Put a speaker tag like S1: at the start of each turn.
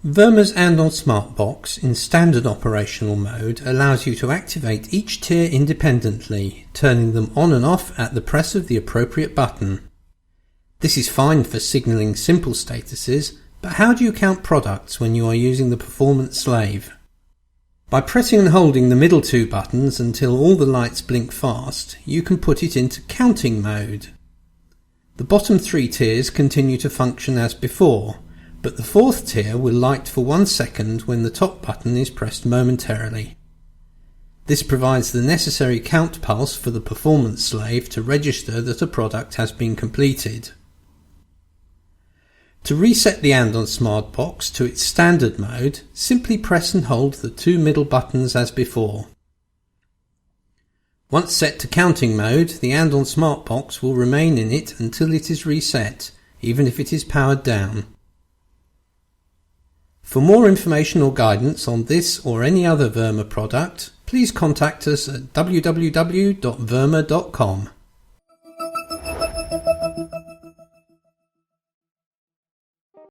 S1: WERMA's Andon SmartBOX in standard operational mode allows you to activate each tier independently, turning them on and off at the press of the appropriate button. This is fine for signalling simple statuses, but how do you count products when you are using the performance slave? By pressing and holding the middle two buttons until all the lights blink fast, you can put it into counting mode. The bottom three tiers continue to function as before, but the fourth tier will light for 1 second when the top button is pressed momentarily. This provides the necessary count pulse for the performance slave to register that a product has been completed. To reset the Andon SmartBOX to its standard mode, simply press and hold the two middle buttons as before. Once set to counting mode, the Andon SmartBOX will remain in it until it is reset, even if it is powered down. For more information or guidance on this or any other WERMA product, please contact us at www.werma.com.